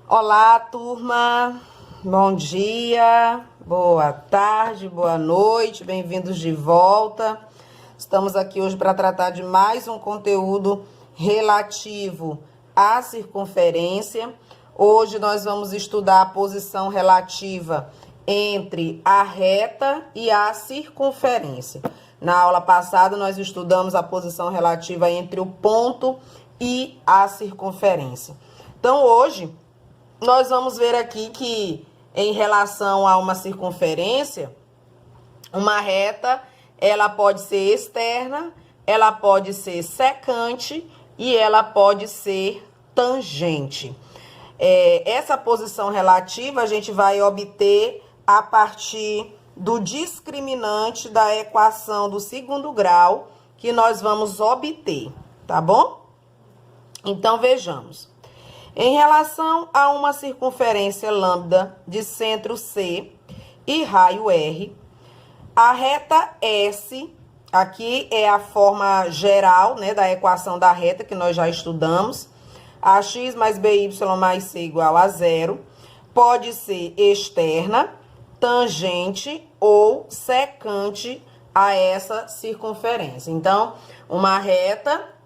Olá, turma. Bom dia, boa tarde, boa noite, bem-vindos de volta. Estamos aqui hoje para tratar de mais um conteúdo relativo à circunferência. Hoje nós vamos estudar a posição relativa entre a reta e a circunferência. Na aula passada nós estudamos a posição relativa entre o ponto e a circunferência. Então hoje nós vamos ver aqui que em relação a uma circunferência, uma reta, ela pode ser externa, ela pode ser secante e ela pode ser tangente. Essa posição relativa a gente vai obter a partir do discriminante da equação do segundo grau que nós vamos obter, tá bom? Então, vejamos. Em relação a uma circunferência lambda de centro C e raio R, a reta S, aqui é a forma geral, né, da equação da reta que nós já estudamos, ax mais by mais c igual a zero, pode ser externa, tangente ou secante a essa circunferência. Então, uma reta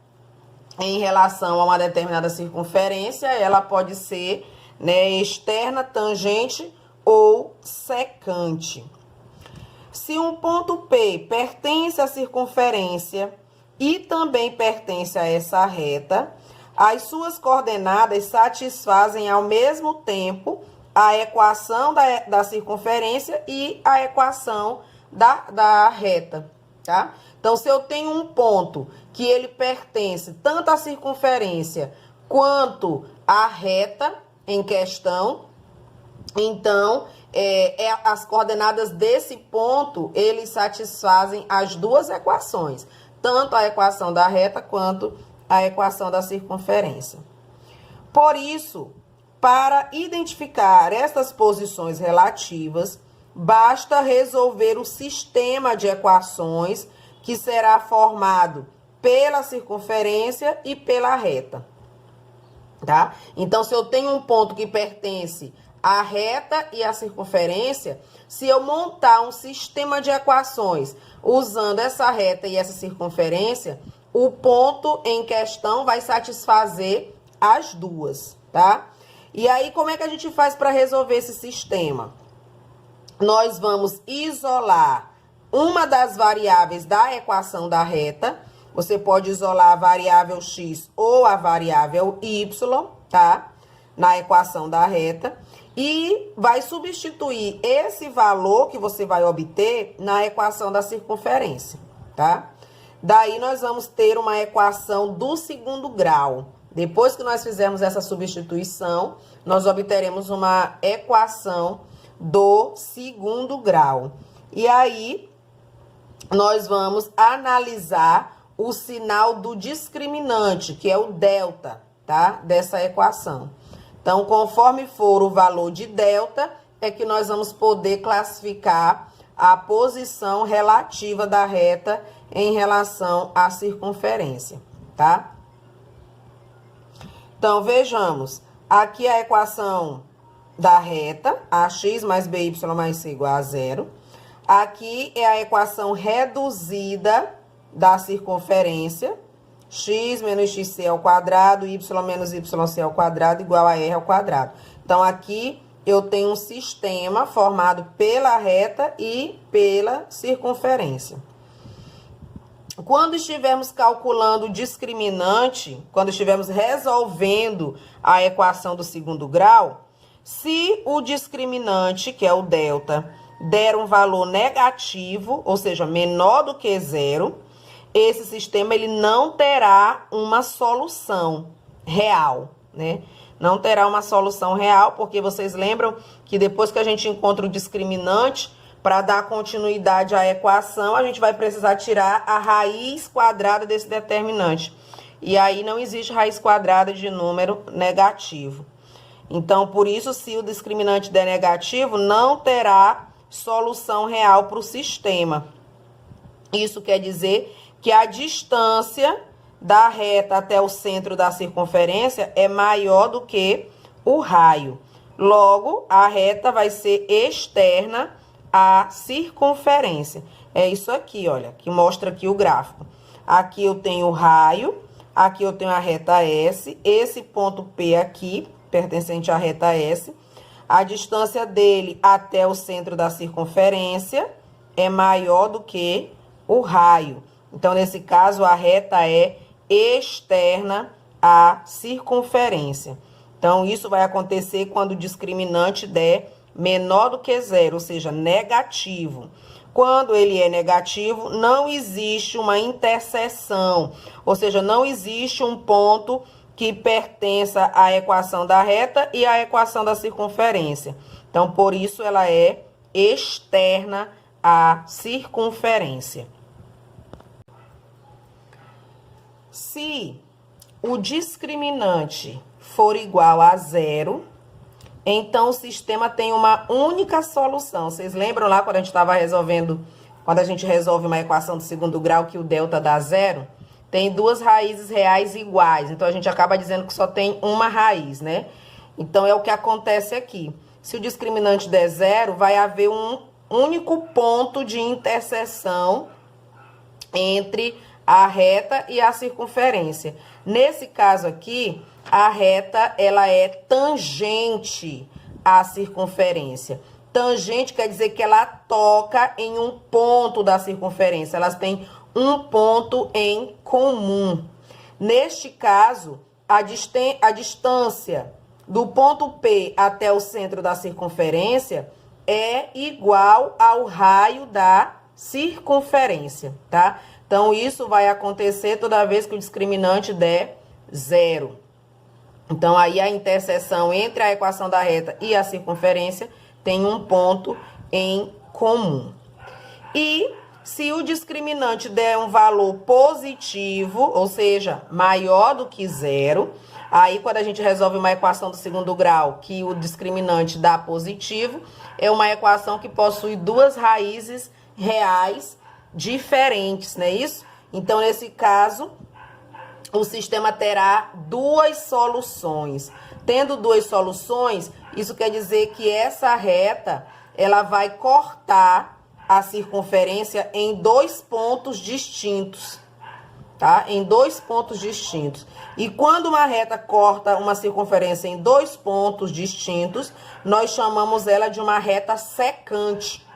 em relação a uma determinada circunferência, ela pode ser, né, externa, tangente ou secante. Se um ponto P pertence à circunferência e também pertence a essa reta, as suas coordenadas satisfazem ao mesmo tempo a equação da circunferência e a equação da reta, tá? Então, se eu tenho um ponto que ele pertence tanto à circunferência quanto à reta em questão, então, as coordenadas desse ponto, eles satisfazem as duas equações, tanto a equação da reta quanto a equação da circunferência. Por isso, para identificar essas posições relativas, basta resolver o sistema de equações que será formado pela circunferência e pela reta, tá? Então, se eu tenho um ponto que pertence à reta e à circunferência, se eu montar um sistema de equações usando essa reta e essa circunferência, o ponto em questão vai satisfazer as duas, tá? E aí, como é que a gente faz para resolver esse sistema? Nós vamos isolar uma das variáveis da equação da reta. Você pode isolar a variável x ou a variável y, tá? Na equação da reta. E vai substituir esse valor que você vai obter na equação da circunferência, tá? Daí, nós vamos ter uma equação do segundo grau. Depois que nós fizermos essa substituição, nós obteremos uma equação do segundo grau. E aí, nós vamos analisar o sinal do discriminante, que é o delta, tá? Dessa equação. Então, conforme for o valor de delta, é que nós vamos poder classificar a posição relativa da reta em relação à circunferência, tá? Então, vejamos. Aqui a equação da reta, ax mais by mais c igual a zero. Aqui é a equação reduzida da circunferência, x menos xc ao quadrado, y menos yc ao quadrado igual a r ao quadrado. Então, aqui eu tenho um sistema formado pela reta e pela circunferência. Quando estivermos calculando o discriminante, quando estivermos resolvendo a equação do segundo grau, se o discriminante, que é o delta, der um valor negativo, ou seja, menor do que zero, esse sistema ele não terá uma solução real, né? Não terá uma solução real, porque vocês lembram que depois que a gente encontra o discriminante, para dar continuidade à equação, a gente vai precisar tirar a raiz quadrada desse determinante. E aí não existe raiz quadrada de número negativo. Então, por isso, se o discriminante der negativo, não terá solução real para o sistema. Isso quer dizer que a distância da reta até o centro da circunferência é maior do que o raio. Logo, a reta vai ser externa à circunferência. É isso aqui, olha, que mostra aqui o gráfico. Aqui eu tenho o raio, aqui eu tenho a reta S, esse ponto P aqui, pertencente à reta S. A distância dele até o centro da circunferência é maior do que o raio. Então, nesse caso, a reta é externa à circunferência. Então, isso vai acontecer quando o discriminante der menor do que zero, ou seja, negativo. Quando ele é negativo, não existe uma interseção, ou seja, não existe um ponto que pertença à equação da reta e à equação da circunferência. Então, por isso, ela é externa à circunferência. Se o discriminante for igual a zero, então o sistema tem uma única solução. Vocês lembram lá quando a gente estava resolvendo, quando a gente resolve uma equação de segundo grau que o delta dá zero? Tem duas raízes reais iguais, então a gente acaba dizendo que só tem uma raiz, né? Então é o que acontece aqui. Se o discriminante der zero, vai haver um único ponto de interseção entre a reta e a circunferência. Nesse caso aqui, a reta, ela é tangente à circunferência. Tangente quer dizer que ela toca em um ponto da circunferência. Elas têm um ponto em comum. Neste caso, a distância do ponto P até o centro da circunferência é igual ao raio da circunferência, tá? Então, isso vai acontecer toda vez que o discriminante der zero. Então, aí a interseção entre a equação da reta e a circunferência tem um ponto em comum. E se o discriminante der um valor positivo, ou seja, maior do que zero, aí quando a gente resolve uma equação do segundo grau que o discriminante dá positivo, é uma equação que possui duas raízes reais diferentes, não é isso? Então, nesse caso, o sistema terá duas soluções. Tendo duas soluções, isso quer dizer que essa reta, ela vai cortar a circunferência em dois pontos distintos, tá? Em dois pontos distintos. E quando uma reta corta uma circunferência em dois pontos distintos, nós chamamos ela de uma reta secante.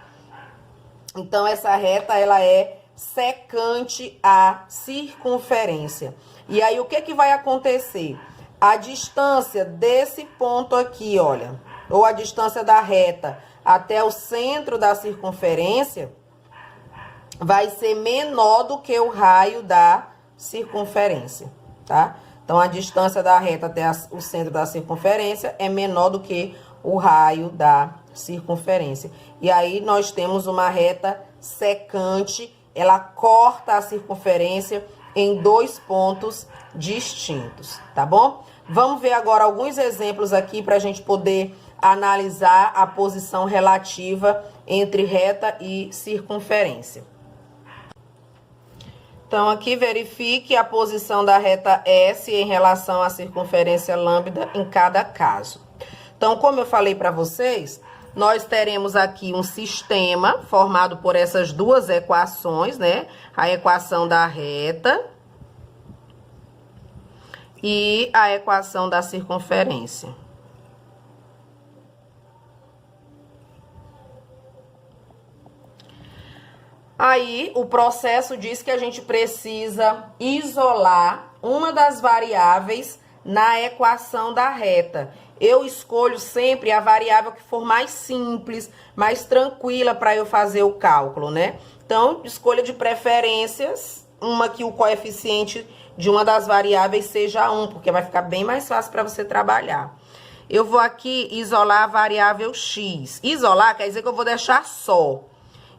Então, essa reta, ela é secante à circunferência. E aí, o que vai acontecer? A distância desse ponto aqui, olha, ou a distância da reta até o centro da circunferência, vai ser menor do que o raio da circunferência, tá? Então, a distância da reta até o centro da circunferência é menor do que o raio da circunferência. E aí, nós temos uma reta secante, ela corta a circunferência em dois pontos distintos, tá bom? Vamos ver agora alguns exemplos aqui para a gente poder analisar a posição relativa entre reta e circunferência. Então, aqui verifique a posição da reta S em relação à circunferência lambda em cada caso. Então, como eu falei para vocês, nós teremos aqui um sistema formado por essas duas equações, né? A equação da reta e a equação da circunferência. Aí, o processo diz que a gente precisa isolar uma das variáveis na equação da reta. Eu escolho sempre a variável que for mais simples, mais tranquila para eu fazer o cálculo, né? Então, escolha de preferências, uma que o coeficiente de uma das variáveis seja 1, porque vai ficar bem mais fácil para você trabalhar. Eu vou aqui isolar a variável x. Isolar quer dizer que eu vou deixar só.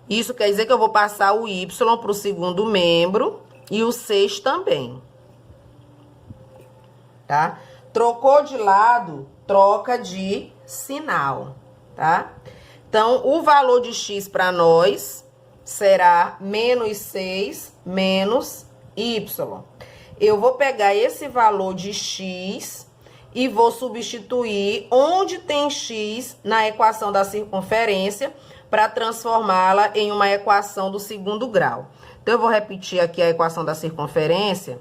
Isso quer dizer que eu vou passar o y para o segundo membro e o 6 também. Tá? Trocou de lado, troca de sinal, tá? Então, o valor de x para nós será menos 6 menos y. Eu vou pegar esse valor de x e vou substituir onde tem x na equação da circunferência para transformá-la em uma equação do segundo grau. Então, eu vou repetir aqui a equação da circunferência.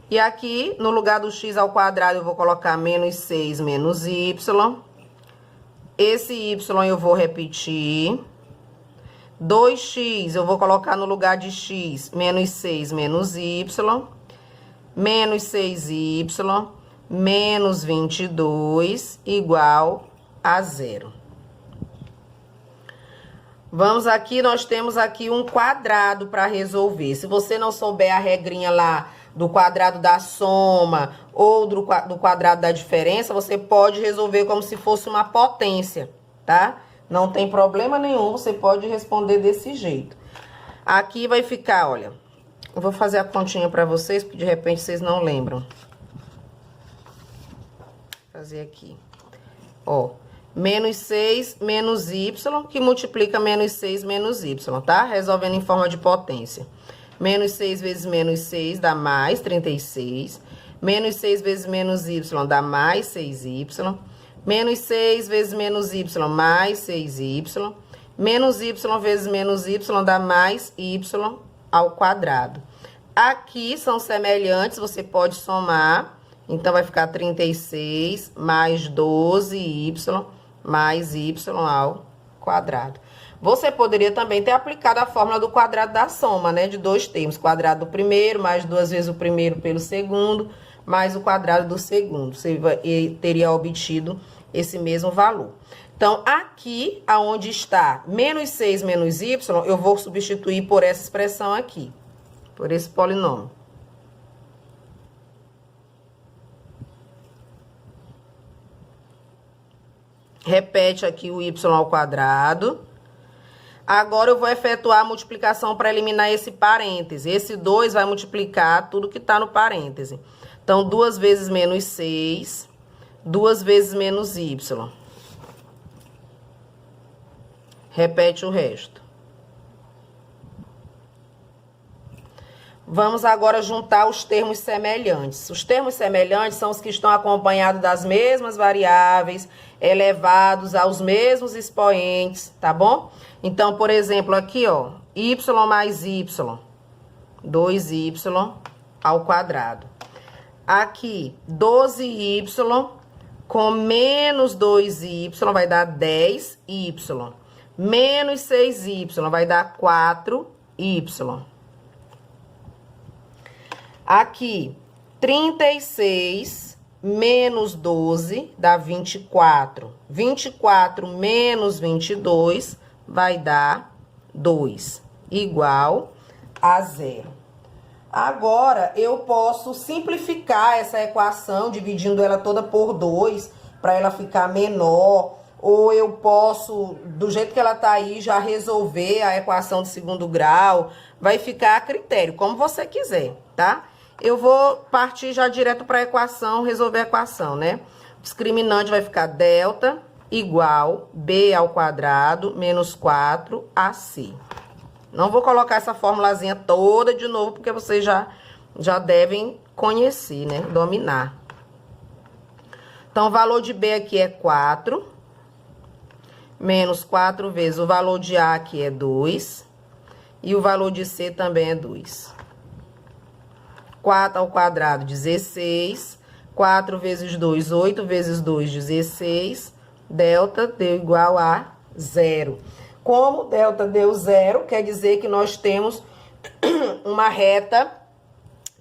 E aqui, no lugar do x ao quadrado, eu vou colocar menos 6 menos y. Esse y eu vou repetir. 2x eu vou colocar no lugar de x, menos 6 menos y. Menos 6y, menos 22, igual a 0. Vamos aqui, nós temos aqui um quadrado para resolver. Se você não souber a regrinha lá do quadrado da soma ou do quadrado da diferença, você pode resolver como se fosse uma potência, tá? Não tem problema nenhum, você pode responder desse jeito. Aqui vai ficar, olha, eu vou fazer a continha para vocês, porque de repente vocês não lembram. Vou fazer aqui, ó, menos 6 menos y, que multiplica menos 6 menos y, tá? Resolvendo em forma de potência. Menos 6 vezes menos 6 dá mais 36. Menos 6 vezes menos y dá mais 6y. Menos 6 vezes menos y, mais 6y. Menos y vezes menos y dá mais y ao quadrado. Aqui são semelhantes, você pode somar. Então, vai ficar 36 mais 12y mais y ao quadrado. Você poderia também ter aplicado a fórmula do quadrado da soma, né? De dois termos. Quadrado do primeiro, mais 2 vezes o primeiro pelo segundo, mais o quadrado do segundo. Você teria obtido esse mesmo valor. Então, aqui, aonde está menos 6 menos y, eu vou substituir por essa expressão aqui. Por esse polinômio. Repete aqui o y ao quadrado. Agora, eu vou efetuar a multiplicação para eliminar esse parêntese. Esse 2 vai multiplicar tudo que está no parêntese. Então, 2 vezes menos 6, 2 vezes menos y. Repete o resto. Vamos agora juntar os termos semelhantes. Os termos semelhantes são os que estão acompanhados das mesmas variáveis, elevados aos mesmos expoentes, tá bom? Então, por exemplo, aqui, ó, y mais y, 2y ao quadrado. Aqui, 12y com menos 2y vai dar 10y. Menos 6y vai dar 4y. Aqui, 36 menos 12 dá 24. 24 menos 22 vai dar 2, igual a 0. Agora, eu posso simplificar essa equação, dividindo ela toda por 2, para ela ficar menor. Ou eu posso, do jeito que ela tá aí, já resolver a equação de segundo grau. Vai ficar a critério, como você quiser, tá? Eu vou partir já direto para a equação, resolver a equação, né? O discriminante vai ficar delta igual b ao quadrado menos 4ac. Não vou colocar essa formulazinha toda de novo, porque vocês já devem conhecer, né? Dominar. Então, o valor de b aqui é 4. Menos 4 vezes o valor de a aqui é 2. E o valor de c também é 2. 4 ao quadrado, 16. 4 vezes 2, 8 vezes 2, 16. Delta deu igual a 0. Como delta deu 0, quer dizer que nós temos uma reta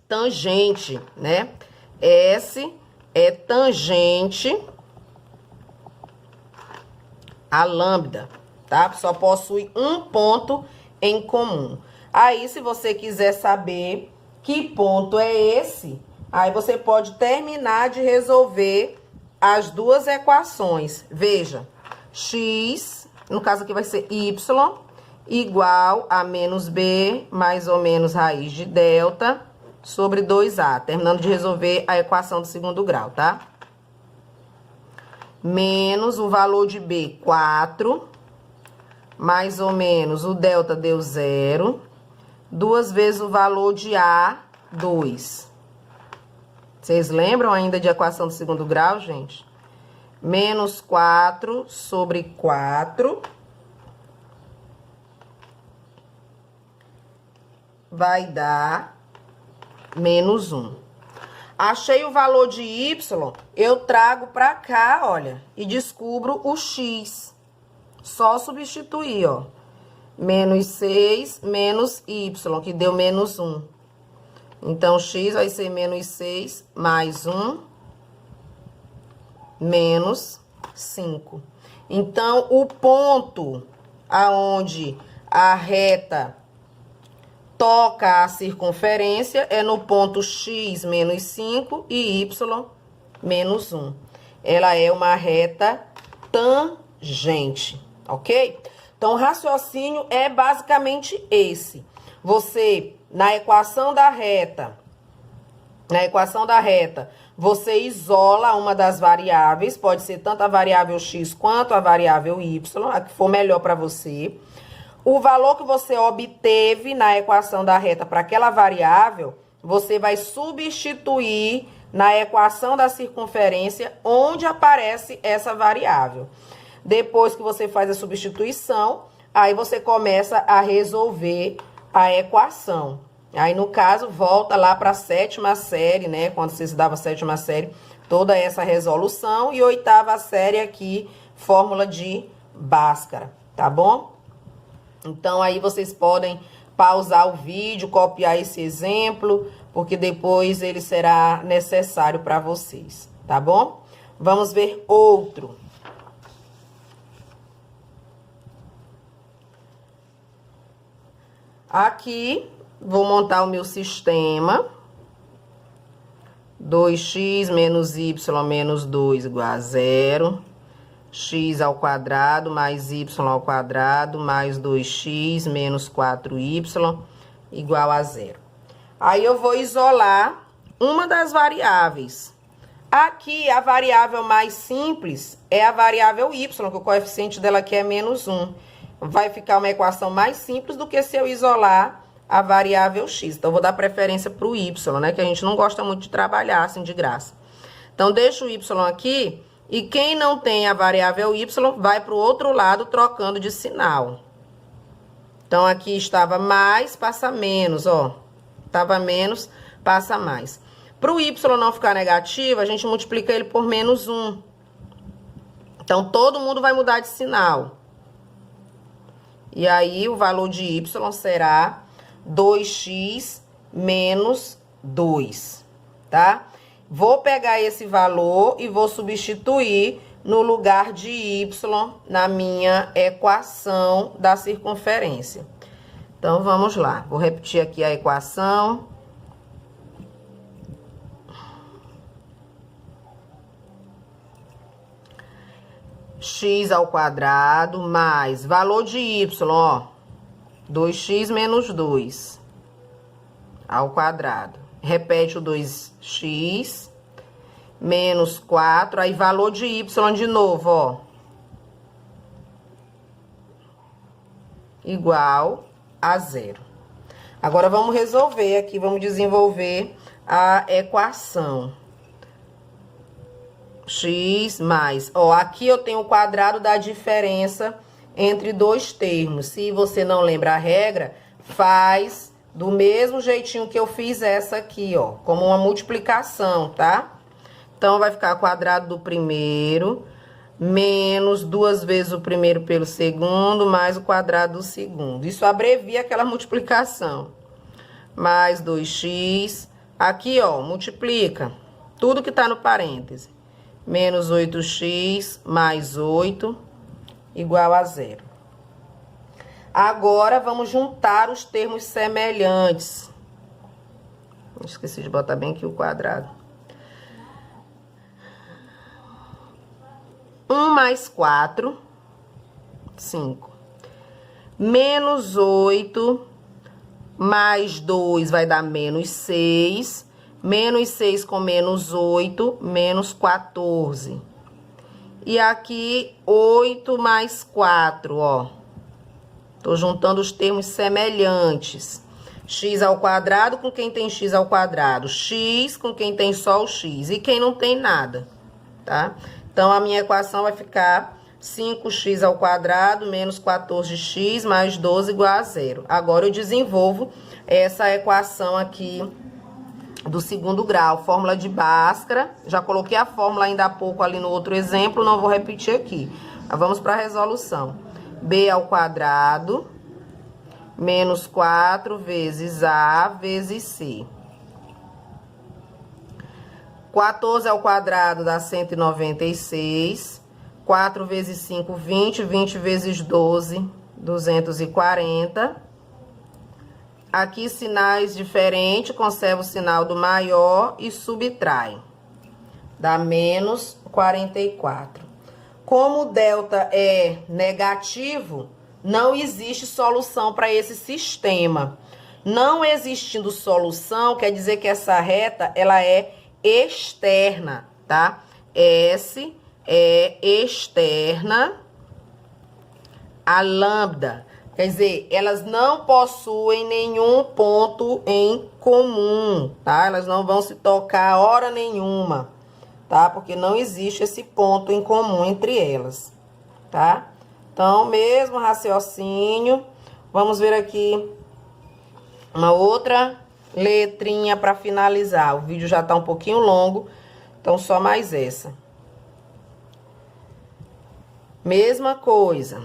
tangente, né? S é tangente a lambda, tá? Só possui um ponto em comum. Aí, se você quiser saber que ponto é esse, aí você pode terminar de resolver as duas equações. Veja, x, no caso aqui vai ser y, igual a menos b, mais ou menos raiz de delta, sobre 2a. Terminando de resolver a equação do segundo grau, tá? Menos o valor de b, 4, mais ou menos o delta deu 0, 2 vezes o valor de A, 2. Vocês lembram ainda de equação do segundo grau, gente? Menos 4 sobre 4. Vai dar menos 1. Achei o valor de y, eu trago pra cá, olha, e descubro o x. Só substituir, ó. Menos 6 menos y, que deu menos 1. Então, x vai ser menos 6 mais 1, menos 5. Então, o ponto aonde a reta toca a circunferência é no ponto x menos 5 e y menos 1. Ela é uma reta tangente, ok? Então, o raciocínio é basicamente esse. Você, na equação da reta, você isola uma das variáveis, pode ser tanto a variável x quanto a variável y, a que for melhor para você. O valor que você obteve na equação da reta para aquela variável, você vai substituir na equação da circunferência onde aparece essa variável. Depois que você faz a substituição, aí você começa a resolver a equação. Aí, no caso, volta lá para a 7ª série, né? Quando você estudava a 7ª série, toda essa resolução. E 8ª série aqui, fórmula de Bhaskara, tá bom? Então, aí vocês podem pausar o vídeo, copiar esse exemplo, porque depois ele será necessário para vocês, tá bom? Vamos ver outro. Aqui, vou montar o meu sistema. 2x menos y menos 2 igual a 0. X ao quadrado mais y ao quadrado mais 2x menos 4y igual a 0. Aí, eu vou isolar uma das variáveis. Aqui, a variável mais simples é a variável y, que o coeficiente dela aqui é menos 1. Vai ficar uma equação mais simples do que se eu isolar a variável x. Então, eu vou dar preferência para o y, né? Que a gente não gosta muito de trabalhar assim de graça. Então, deixa o y aqui. E quem não tem a variável y vai para o outro lado trocando de sinal. Então, aqui estava mais, passa menos, ó. Estava menos, passa mais. Para o y não ficar negativo, a gente multiplica ele por menos 1. Então, todo mundo vai mudar de sinal. E aí, o valor de y será 2x menos 2, tá? Vou pegar esse valor e vou substituir no lugar de y na minha equação da circunferência. Então, vamos lá. Vou repetir aqui a equação. X ao quadrado mais valor de y, ó. 2x menos 2 ao quadrado. Repete o 2x menos 4. Aí, valor de y de novo, ó. Igual a 0. Agora, vamos resolver aqui, vamos desenvolver a equação. X mais, ó, aqui eu tenho o quadrado da diferença entre dois termos. Se você não lembra a regra, faz do mesmo jeitinho que eu fiz essa aqui, ó, como uma multiplicação, tá? Então, vai ficar quadrado do primeiro, menos 2 vezes o primeiro pelo segundo, mais o quadrado do segundo. Isso abrevia aquela multiplicação. Mais 2x, aqui, ó, multiplica tudo que tá no parêntese. Menos 8x mais 8 igual a 0. Agora, vamos juntar os termos semelhantes. Esqueci de botar bem aqui o quadrado. 1 mais 4, 5. Menos 8 mais 2 vai dar menos 6. Menos 6 com menos 8, menos 14. E aqui, 8 mais 4, ó. Tô juntando os termos semelhantes. X ao quadrado com quem tem x ao quadrado. X com quem tem só o x. E quem não tem nada, tá? Então, a minha equação vai ficar 5x ao quadrado menos 14x mais 12 igual a 0. Agora, eu desenvolvo essa equação aqui do segundo grau, fórmula de Bhaskara. Já coloquei a fórmula ainda há pouco ali no outro exemplo, não vou repetir aqui. Mas vamos para a resolução. B ao quadrado menos 4 vezes A vezes C. 14 ao quadrado dá 196. 4 vezes 5, 20. 20 vezes 12, 240. Aqui, sinais diferentes, conserva o sinal do maior e subtrai. Dá menos 44. Como o delta é negativo, não existe solução para esse sistema. Não existindo solução, quer dizer que essa reta, ela é externa, tá? S é externa a lambda. Quer dizer, elas não possuem nenhum ponto em comum, tá? Elas não vão se tocar hora nenhuma, tá? Porque não existe esse ponto em comum entre elas, tá? Então, mesmo raciocínio, vamos ver aqui uma outra letrinha para finalizar. O vídeo já tá um pouquinho longo, então só mais essa. Mesma coisa.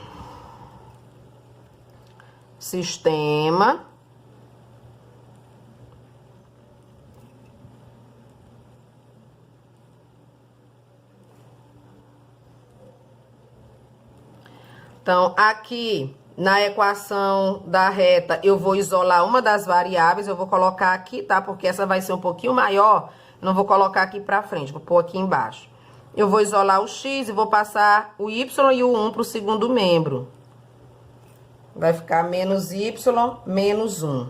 Sistema. Então, aqui na equação da reta, eu vou isolar uma das variáveis, eu vou colocar aqui, tá? Porque essa vai ser um pouquinho maior, não vou colocar aqui pra frente, vou pôr aqui embaixo. Eu vou isolar o x e vou passar o y e o 1 pro segundo membro. Vai ficar menos y menos 1.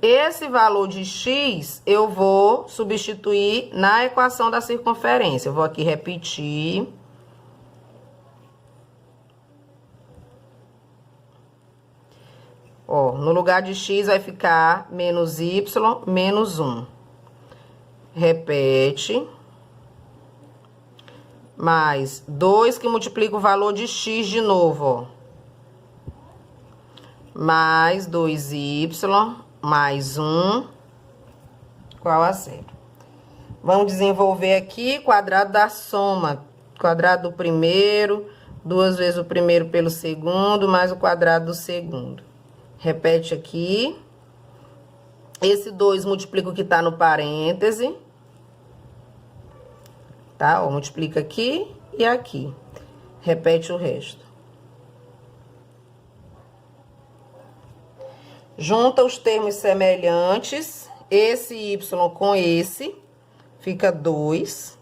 Esse valor de x, eu vou substituir na equação da circunferência. Eu vou aqui repetir. Ó, no lugar de x vai ficar menos y menos 1. Repete. Mais 2 que multiplica o valor de x de novo, ó. Mais 2y mais 1 igual a 0. Vamos desenvolver aqui quadrado da soma. Quadrado do primeiro, 2 vezes o primeiro pelo segundo, mais o quadrado do segundo. Repete aqui. Esse 2 multiplica o que tá no parêntese. Tá? Ó, multiplica aqui e aqui. Repete o resto. Junta os termos semelhantes. Esse y com esse. Fica 2.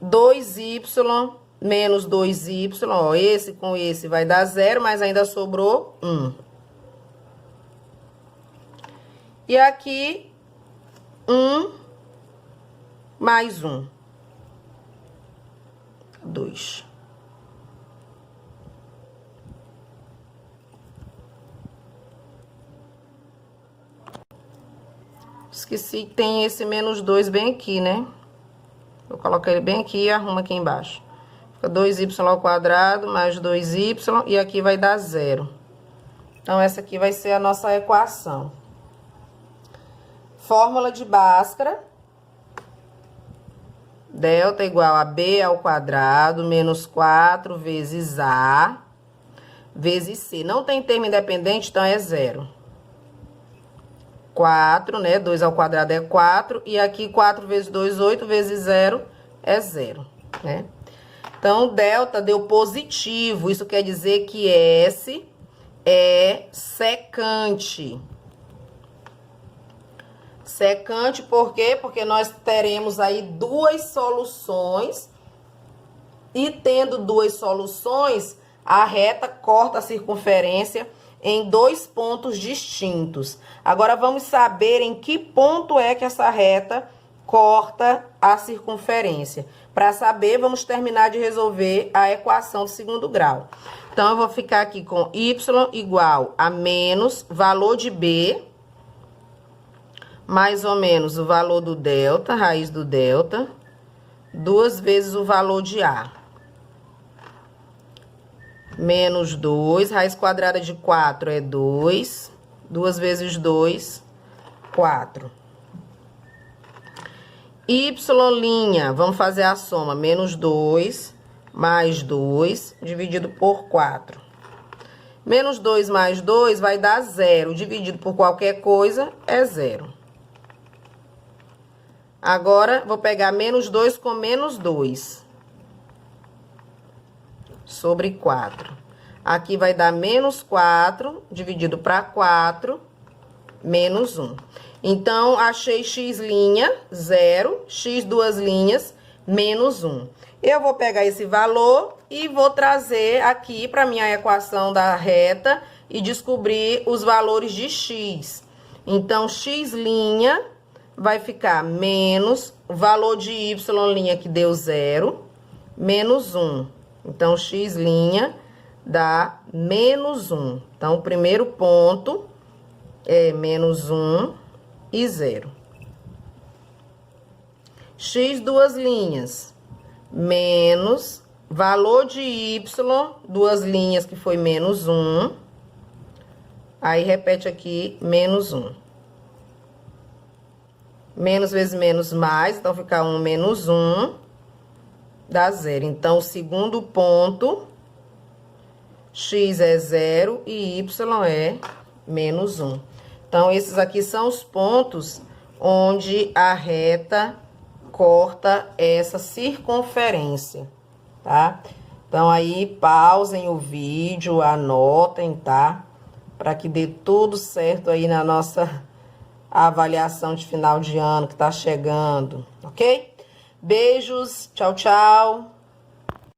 2y menos 2y. Ó, esse com esse vai dar 0, mas ainda sobrou 1. E aqui, 1 mais 1. 2. Esqueci que tem esse menos 2 bem aqui, né? Vou colocar ele bem aqui e arrumo aqui embaixo. Fica 2y ao quadrado mais 2y e aqui vai dar 0. Então, essa aqui vai ser a nossa equação. Fórmula de Bhaskara. Delta igual a b ao quadrado menos 4 vezes a vezes c. Não tem termo independente, então é 0. 4, né? 2 ao quadrado é 4. E aqui 4 vezes 2, 8 vezes 0 é 0, né? Então, o delta deu positivo. Isso quer dizer que S é secante. Secante por quê? Porque nós teremos aí duas soluções. E tendo duas soluções, a reta corta a circunferência em 2 pontos distintos. Agora, vamos saber em que ponto é que essa reta corta a circunferência. Para saber, vamos terminar de resolver a equação do segundo grau. Então, eu vou ficar aqui com y igual a menos valor de b, mais ou menos o valor do delta, raiz do delta, 2 vezes o valor de a. Menos 2, raiz quadrada de 4 é 2, 2 vezes 2, 4. Y', vamos fazer a soma, menos 2 mais 2, dividido por 4. Menos 2 mais 2 vai dar 0, dividido por qualquer coisa é 0. Agora, vou pegar menos 2 com menos 2. Sobre 4. Aqui vai dar menos 4, dividido para 4, menos 1. Então, achei x', 0, x duas linhas, menos 1. Eu vou pegar esse valor e vou trazer aqui para minha equação da reta e descobrir os valores de x. Então, x' vai ficar menos o valor de y' que deu 0, menos 1. Então, x' dá menos 1. Então, o primeiro ponto é menos 1 e 0. X duas linhas, menos valor de y, duas linhas que foi menos 1. Aí, repete aqui, menos 1. Menos vezes menos mais, então fica 1 menos 1, dá 0. Então, o segundo ponto, x é 0 e y é menos 1. Então, esses aqui são os pontos onde a reta corta essa circunferência, tá? Então, aí, pausem o vídeo, anotem, tá? Para que dê tudo certo aí na nossa avaliação de final de ano que tá chegando, ok? Beijos, tchau, tchau.